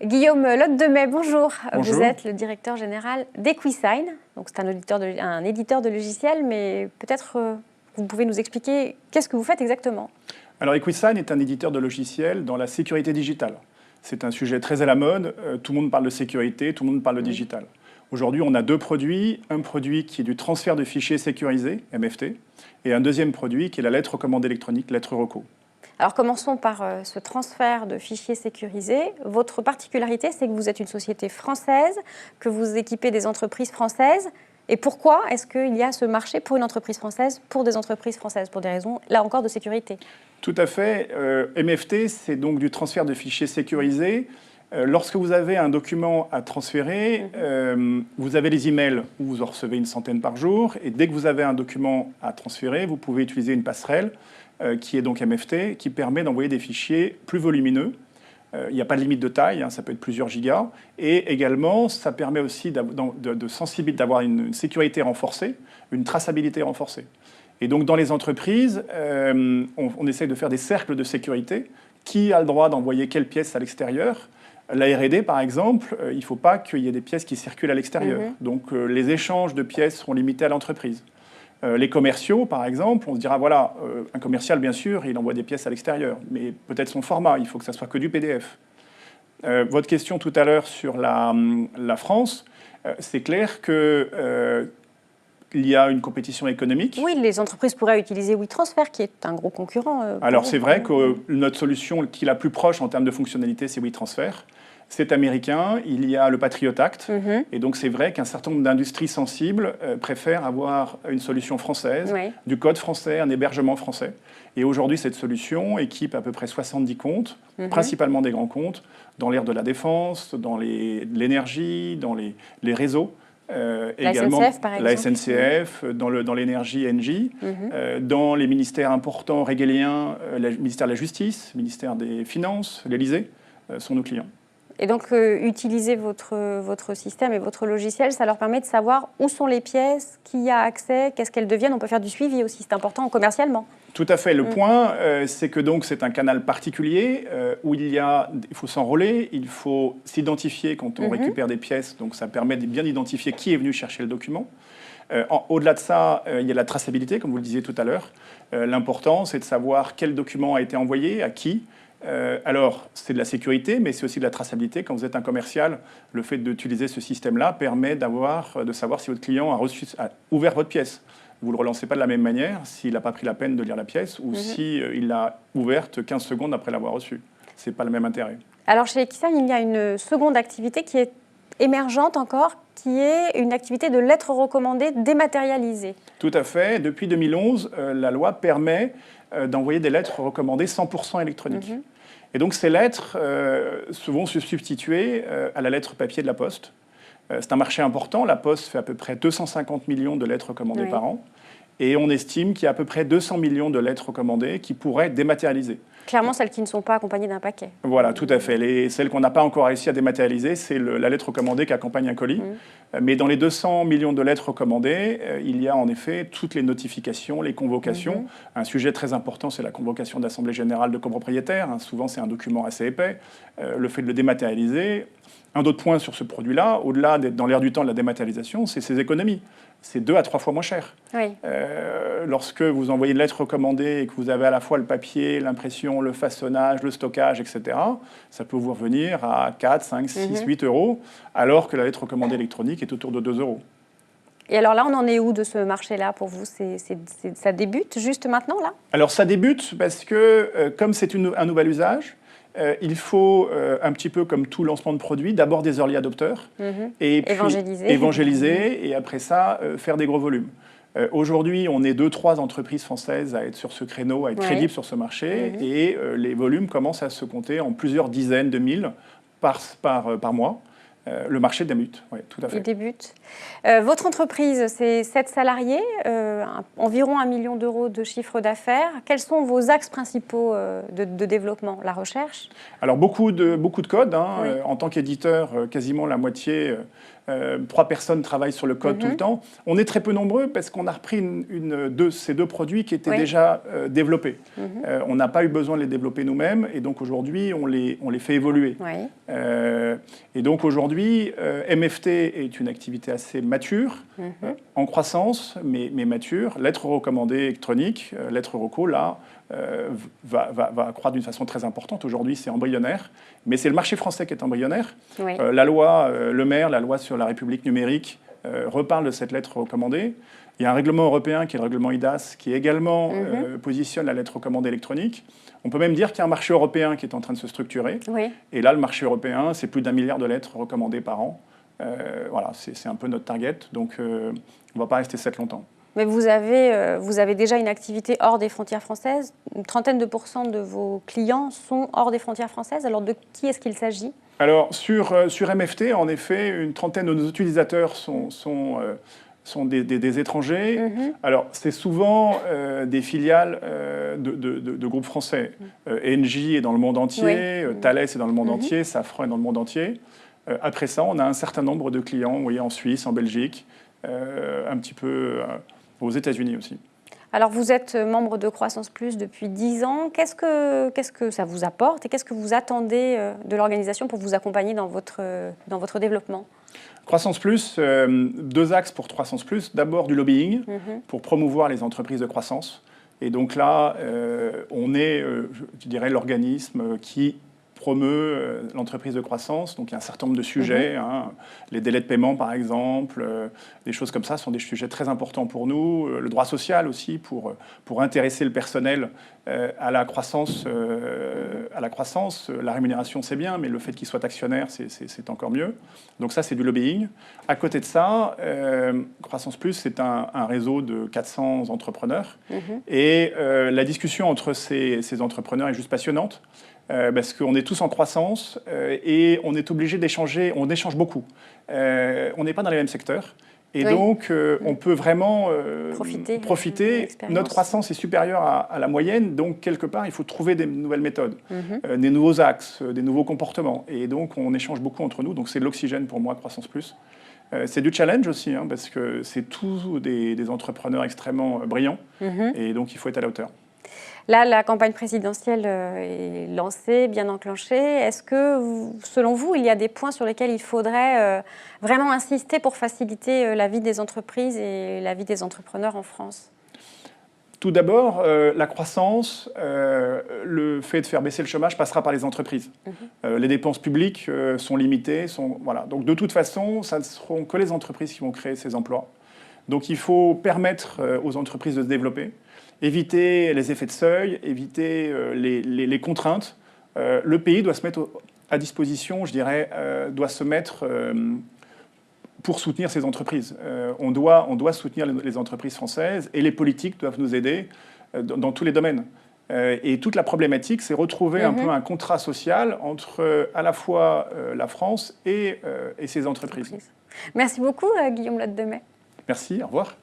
Guillaume Lotte-Demey, bonjour. Bonjour. Vous êtes le directeur général d'EquiSign. Donc c'est un éditeur de logiciels, mais peut-être vous pouvez nous expliquer qu'est-ce que vous faites exactement. Alors EquiSign est un éditeur de logiciels dans la sécurité digitale. C'est un sujet très à la mode. Tout le monde parle de sécurité, tout le monde parle de digital. Aujourd'hui, on a deux produits. Un produit qui est du transfert de fichiers sécurisés, MFT, et un deuxième produit qui est la lettre recommandée électronique, lettre reco. Alors commençons par ce transfert de fichiers sécurisés. Votre particularité, c'est que vous êtes une société française, que vous équipez des entreprises françaises. Et pourquoi est-ce qu'il y a ce marché pour une entreprise française, pour des entreprises françaises, pour des raisons, là encore, de sécurité? Tout à fait. MFT, c'est donc du transfert de fichiers sécurisés. Lorsque vous avez un document à transférer, vous avez les emails où vous en recevez une centaine par jour. Et dès que vous avez un document à transférer, vous pouvez utiliser une passerelle qui est donc MFT, qui permet d'envoyer des fichiers plus volumineux. Il n'y a pas de limite de taille, ça peut être plusieurs gigas. Et également, ça permet aussi d'avoir une sécurité renforcée, une traçabilité renforcée. Et donc, dans les entreprises, on essaye de faire des cercles de sécurité. Qui a le droit d'envoyer quelle pièce à l'extérieur? La R&D, par exemple, il ne faut pas qu'il y ait des pièces qui circulent à l'extérieur. Donc, les échanges de pièces seront limités à l'entreprise. Les commerciaux, par exemple, on se dira, voilà, un commercial, bien sûr, il envoie des pièces à l'extérieur, mais peut-être son format, il faut que ça soit que du PDF. Votre question tout à l'heure sur la France, c'est clair que il y a une compétition économique. Oui, les entreprises pourraient utiliser WeTransfer, qui est un gros concurrent. Alors c'est vrai que notre solution qui est la plus proche en termes de fonctionnalité, c'est WeTransfer. C'est américain, il y a le Patriot Act, et donc c'est vrai qu'un certain nombre d'industries sensibles préfèrent avoir une solution française, du code français, un hébergement français. Et aujourd'hui, cette solution équipe à peu près 70 comptes, principalement des grands comptes, dans l'ère de la défense, dans l'énergie, dans les réseaux. Également, SNCF, par exemple. La SNCF, dans l'énergie ENGIE, dans les ministères importants régaliens, le ministère de la Justice, le ministère des Finances, l'Élysée, sont nos clients. Et donc, utiliser votre système et votre logiciel, ça leur permet de savoir où sont les pièces, qui y a accès, qu'est-ce qu'elles deviennent. On peut faire du suivi aussi, c'est important commercialement. Tout à fait. Le point, c'est que donc c'est un canal particulier où il faut s'enrôler, il faut s'identifier quand on récupère des pièces. Donc ça permet de bien identifier qui est venu chercher le document. Au-delà de ça, il y a la traçabilité, comme vous le disiez tout à l'heure. L'important, c'est de savoir quel document a été envoyé, à qui. Alors, c'est de la sécurité, mais c'est aussi de la traçabilité. Quand vous êtes un commercial, le fait d'utiliser ce système-là permet de savoir si votre client a ouvert votre pièce. Vous ne le relancez pas de la même manière s'il n'a pas pris la peine de lire la pièce ou s'il l'a ouverte 15 secondes après l'avoir reçue. Ce n'est pas le même intérêt. Alors, chez EquiSign, il y a une seconde activité qui est émergente encore, qui est une activité de lettres recommandées dématérialisées. Tout à fait. Depuis 2011, la loi permet d'envoyer des lettres recommandées 100% électroniques. Et donc ces lettres vont se substituer à la lettre papier de la Poste. C'est un marché important. La Poste fait à peu près 250 millions de lettres recommandées par an. Et on estime qu'il y a à peu près 200 millions de lettres recommandées qui pourraient être dématérialisées. Clairement, celles qui ne sont pas accompagnées d'un paquet. Voilà, tout à fait. Celles qu'on n'a pas encore réussi à dématérialiser, c'est la lettre recommandée qui accompagne un colis. Mais dans les 200 millions de lettres recommandées, il y a en effet toutes les notifications, les convocations. Un sujet très important, c'est la convocation d'assemblée générale de copropriétaires. Souvent, c'est un document assez épais. Le fait de le dématérialiser. Un autre point sur ce produit-là, au-delà d'être dans l'air du temps de la dématérialisation, c'est ses économies. C'est 2 à 3 fois moins cher. Lorsque vous envoyez une lettre recommandée et que vous avez à la fois le papier, l'impression, le façonnage, le stockage, etc., ça peut vous revenir à 4, 5, 6, 8 euros, alors que la lettre recommandée électronique est autour de 2 euros. Et alors là, on en est où de ce marché-là pour vous? Ça débute juste maintenant, là? Alors ça débute parce que, comme c'est un nouvel usage, il faut, un petit peu comme tout lancement de produit, d'abord des early adopters, et puis évangéliser, et après ça, faire des gros volumes. Aujourd'hui, on est 2-3 entreprises françaises à être sur ce créneau, à être crédibles sur ce marché, et les volumes commencent à se compter en plusieurs dizaines de mille par mois. Le marché débute, oui, tout à fait. Il débute. Votre entreprise, c'est 7 salariés, environ 1 million d'euros de chiffre d'affaires. Quels sont vos axes principaux de développement? La recherche? Alors, beaucoup de code. En tant qu'éditeur, quasiment la moitié 3 personnes travaillent sur le code tout le temps. On est très peu nombreux parce qu'on a repris ces 2 produits qui étaient déjà développés. On n'a pas eu besoin de les développer nous-mêmes et donc aujourd'hui, on les fait évoluer. Et donc aujourd'hui, MFT est une activité assez mature, en croissance, mais mature. Lettre recommandée électronique, lettre reco, là, va croître d'une façon très importante. Aujourd'hui, c'est embryonnaire, mais c'est le marché français qui est embryonnaire. La loi Le Maire, la loi sur la République numérique, reparle de cette lettre recommandée. Il y a un règlement européen qui est le règlement IDAS, qui également positionne la lettre recommandée électronique. On peut même dire qu'il y a un marché européen qui est en train de se structurer. Et là, le marché européen, c'est plus d'1 milliard de lettres recommandées par an. Voilà, c'est un peu notre target, donc on ne va pas rester 7 longtemps. Mais vous avez déjà une activité hors des frontières françaises. Une trentaine de % de vos clients sont hors des frontières françaises. Alors de qui est-ce qu'il s'agit? Alors sur MFT, en effet, une trentaine de nos utilisateurs sont des étrangers. Alors c'est souvent des filiales de groupes français. Engie est dans le monde entier, Thales est dans le monde entier, Safran est dans le monde entier. Après ça, on a un certain nombre de clients, vous voyez, en Suisse, en Belgique, un petit peu aux États-Unis aussi. Alors, vous êtes membre de Croissance Plus depuis 10 ans. Qu'est-ce que ça vous apporte et qu'est-ce que vous attendez de l'organisation pour vous accompagner dans votre développement? Croissance Plus, 2 axes pour Croissance Plus. D'abord, du lobbying pour promouvoir les entreprises de croissance. Et donc là, on est, je dirais, l'organisme qui promeut l'entreprise de croissance. Donc il y a un certain nombre de sujets, les délais de paiement par exemple, des choses comme ça sont des sujets très importants pour nous. Le droit social aussi pour intéresser le personnel à la croissance. La rémunération c'est bien, mais le fait qu'il soit actionnaire c'est encore mieux. Donc ça c'est du lobbying. À côté de ça, Croissance Plus c'est un réseau de 400 entrepreneurs et la discussion entre ces entrepreneurs est juste passionnante. Parce qu'on est tous en croissance et on est obligé d'échanger, on échange beaucoup. On n'est pas dans les mêmes secteurs et donc on peut vraiment profiter. Notre croissance est supérieure à la moyenne, donc quelque part il faut trouver des nouvelles méthodes, des nouveaux axes, des nouveaux comportements et donc on échange beaucoup entre nous, donc c'est de l'oxygène pour moi, Croissance Plus. C'est du challenge aussi, parce que c'est tous des entrepreneurs extrêmement brillants et donc il faut être à la hauteur. Là, la campagne présidentielle est lancée, bien enclenchée. Est-ce que, selon vous, il y a des points sur lesquels il faudrait vraiment insister pour faciliter la vie des entreprises et la vie des entrepreneurs en France? Tout d'abord, la croissance, le fait de faire baisser le chômage passera par les entreprises. Les dépenses publiques sont limitées. Voilà. Donc de toute façon, ça ne seront que les entreprises qui vont créer ces emplois. Donc il faut permettre aux entreprises de se développer. Éviter les effets de seuil, éviter les contraintes. Le pays doit se mettre à disposition, je dirais, doit se mettre pour soutenir ces entreprises. On doit soutenir les entreprises françaises et les politiques doivent nous aider dans tous les domaines. Et toute la problématique, c'est retrouver un peu un contrat social entre à la fois la France et ses entreprises. Merci beaucoup, Guillaume Lotte-Demey. Merci, au revoir.